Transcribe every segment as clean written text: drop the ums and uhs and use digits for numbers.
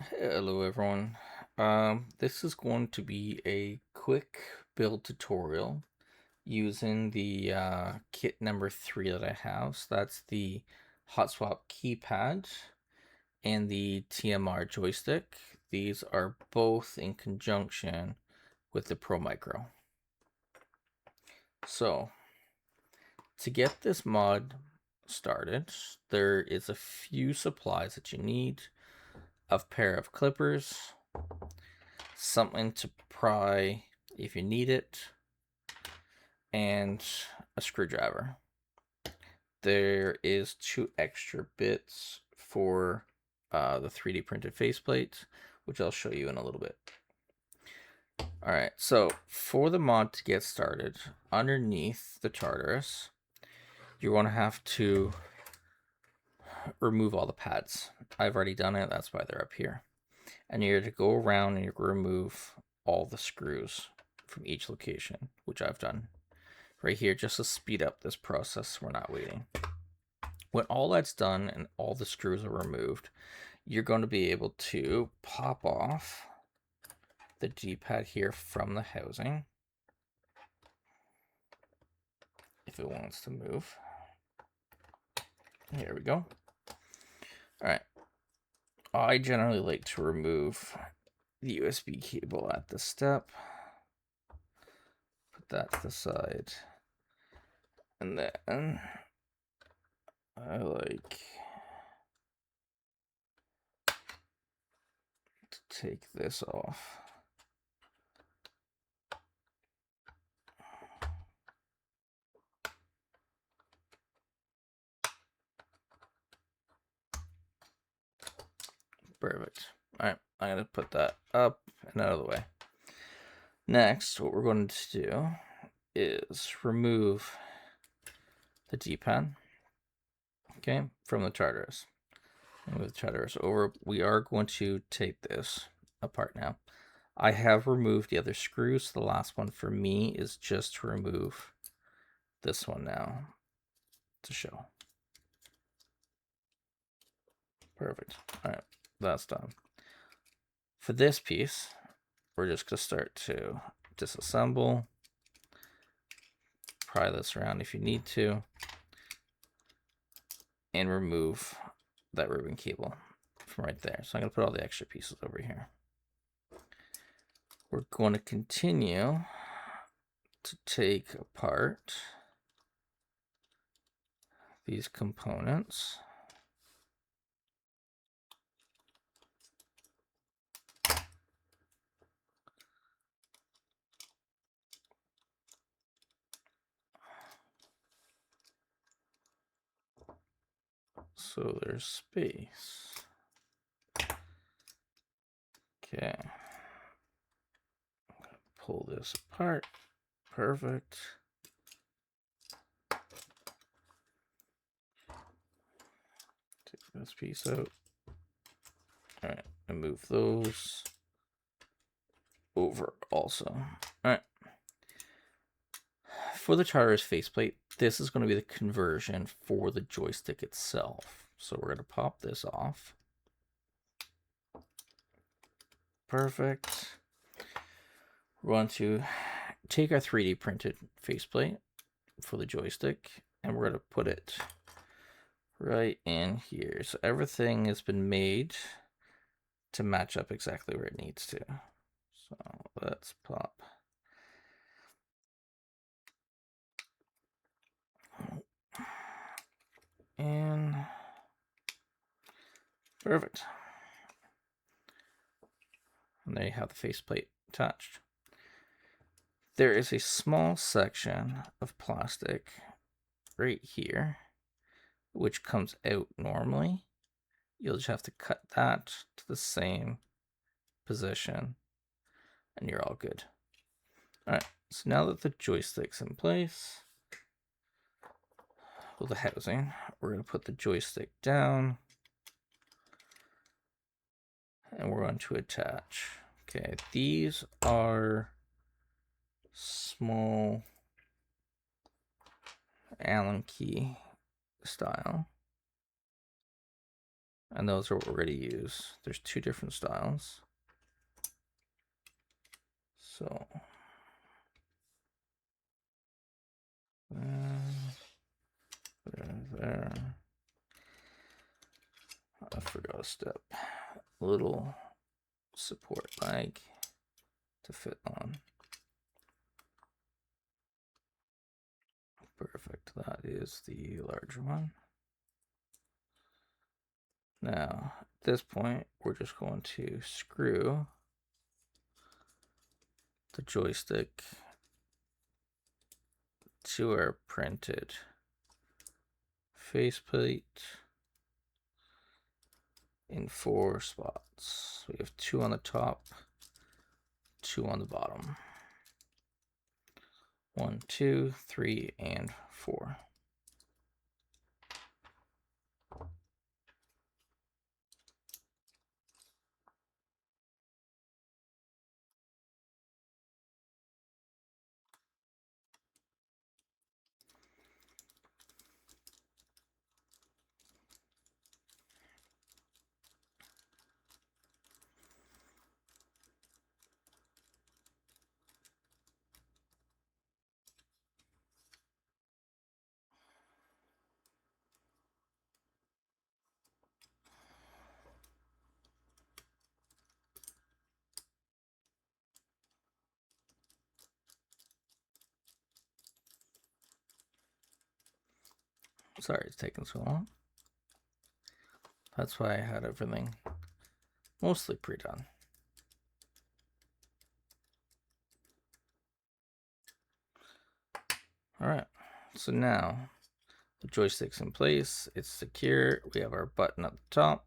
Hello everyone. This is going to be a quick build tutorial using the kit number 3 that I have. So that's the hot swap keypad and the Tmr joystick. These are both in conjunction with the Pro Micro. So to get this mod started, there is a few supplies that you need. A pair of clippers, something to pry if you need it, and a screwdriver. There is 2 extra bits for the 3D printed faceplate, which I'll show you in a little bit. Alright, so for the mod to get started, underneath the Tartarus, you're going to have to remove all the pads. I've already done it, that's why they're up here. And you're to go around and you're going to remove all the screws from each location, which I've done right here just to speed up this process. We're not waiting. When all that's done and all the screws are removed, you're going to be able to pop off the D-pad here from the housing if it wants to move. Here we go. All right. I generally like to remove the USB cable at this step. Put that to the side. And then I like to take this off. Perfect. All right, I'm going to put that up and out of the way. Next, what we're going to do is remove the D-pad, okay, from the Tartarus. Move the Tartarus over. We are going to take this apart now. I have removed the other screws. The last one for me is just to remove this one now to show. Perfect. All right, that's done. For this piece, we're just going to start to disassemble. Pry this around if you need to. And remove that ribbon cable from right there. So I'm going to put all the extra pieces over here. We're going to continue to take apart these components. So there's space. Okay. Pull this apart. Perfect. Take this piece out. All right, and move those over also. All right. For the Tartarus faceplate, this is going to be the conversion for the joystick itself. So we're going to pop this off. Perfect. We're going to take our 3D printed faceplate for the joystick, and we're going to put it right in here. So everything has been made to match up exactly where it needs to. So let's pop. And perfect. And there you have the faceplate attached. There is a small section of plastic right here, which comes out normally. You'll just have to cut that to the same position, and you're all good. All right, so now that the joystick's in place, with the housing, we're going to put the joystick down, and we're going to attach. Okay, these are small Allen key style. And those are what we're going to use. There's two different styles. So there. I forgot a step. Little support leg to fit on. Perfect. That is the larger one. Now, at this point, we're just going to screw the joystick to our printed faceplate in 4 spots. We have 2 on the top, 2 on the bottom. 1, 2, 3, and 4. Sorry it's taking so long. That's why I had everything mostly pre-done. All right, so now the joystick's in place, it's secure. We have our button at the top.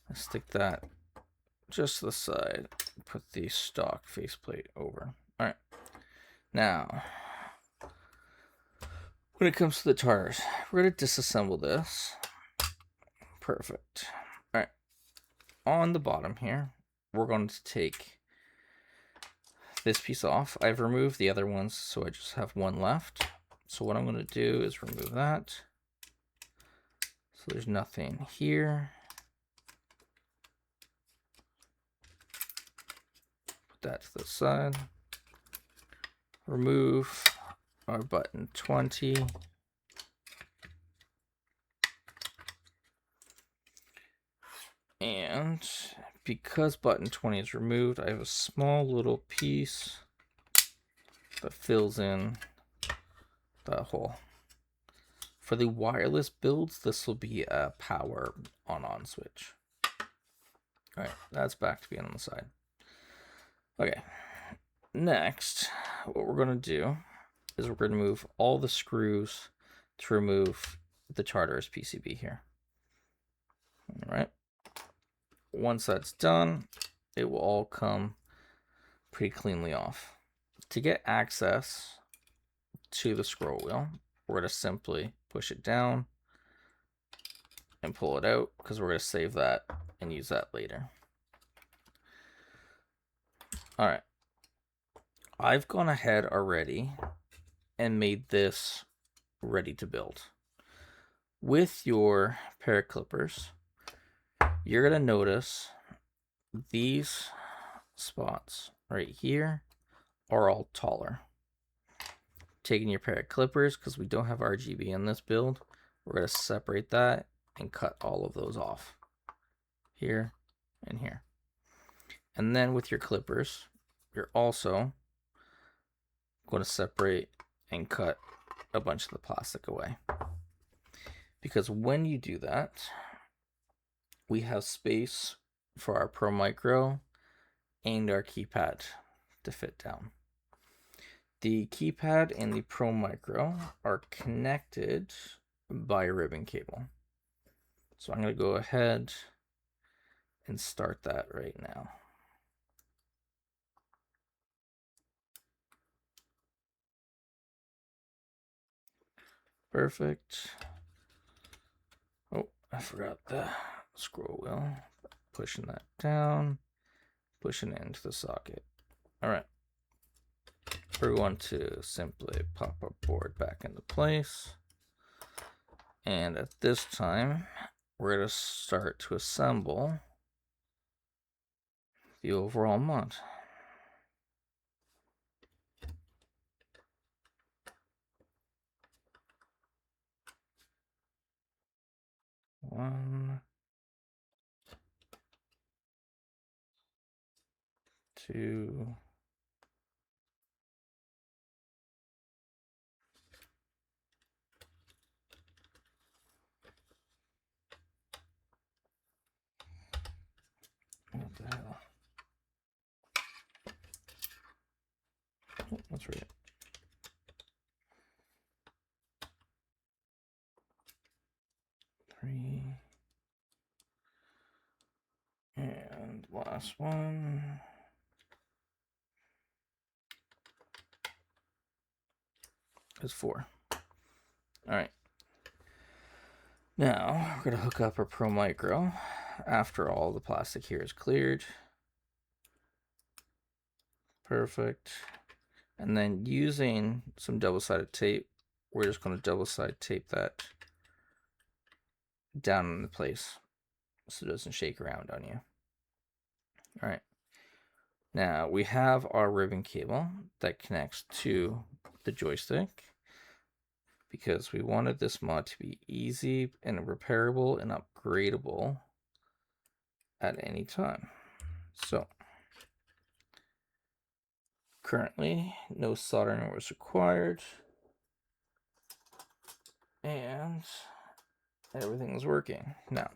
Let's stick that just to the side, put the stock faceplate over. All right, now when it comes to the tires, we're going to disassemble this. Perfect. All right, on the bottom here, we're going to take this piece off. I've removed the other ones, so I just have one left. So what I'm going to do is remove that. So there's nothing here. Put that to the side. Remove our button 20. And because button 20 is removed, I have a small little piece that fills in that hole. For the wireless builds, this will be a power on switch. All right, that's back to being on the side. Okay, next, what we're gonna do is we're gonna move all the screws to remove the Charter's PCB here. All right. Once that's done, it will all come pretty cleanly off. To get access to the scroll wheel, we're going to simply push it down and pull it out because we're going to save that and use that later. All right. I've gone ahead already and made this ready to build. With your pair of clippers, you're going to notice these spots right here are all taller. Taking your pair of clippers, because we don't have RGB in this build, we're going to separate that and cut all of those off. Here and here. And then with your clippers, you're also going to separate and cut a bunch of the plastic away. Because when you do that, we have space for our Pro Micro and our keypad to fit down. The keypad and the Pro Micro are connected by a ribbon cable. So I'm going to go ahead and start that right now. Perfect. Oh, I forgot the scroll wheel. Pushing that down, pushing it into the socket. All right. We're going to simply pop our board back into place. And at this time, we're going to start to assemble the overall mod. One, two, what the hell? Oh, let's read it. Three. And last one. Is 4. All right. Now we're going to hook up our Pro Micro after all the plastic here is cleared. Perfect. And then using some double-sided tape, we're just going to double-sided tape that down in the place so it doesn't shake around on you. All right. Now we have our ribbon cable that connects to the joystick because we wanted this mod to be easy and repairable and upgradable at any time. So currently no soldering was required and everything is working. Now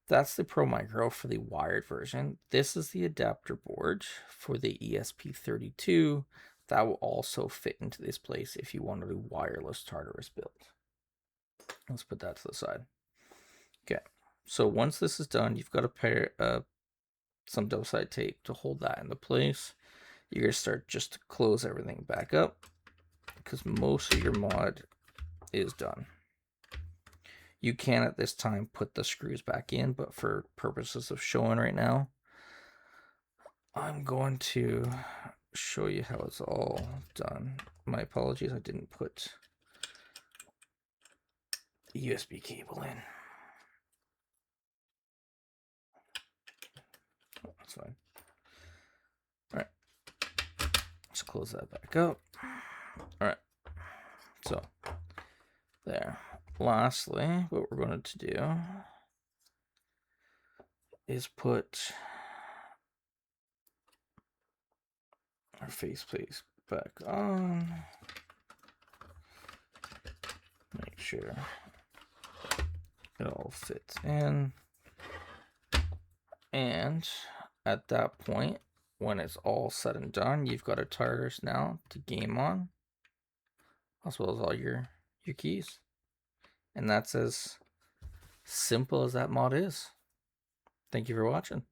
that's the Pro Micro for the wired version. This is the adapter board for the ESP32 that will also fit into this place if you wanted a wireless Tartarus build. Let's put that to the side. Okay, so once this is done, you've got to pair some double-sided tape to hold that into place. You're going to start just to close everything back up because most of your mod is done. You can at this time put the screws back in, but for purposes of showing right now, I'm going to show you how it's all done. My apologies, I didn't put the USB cable in. Oh, that's fine. All right, let's close that back up. All right, so there. Lastly, what we're going to do is put our faceplate back on. Make sure it all fits in. And at that point, when it's all said and done, you've got a Tartarus now to game on, as well as all your keys. And that's as simple as that mod is. Thank you for watching.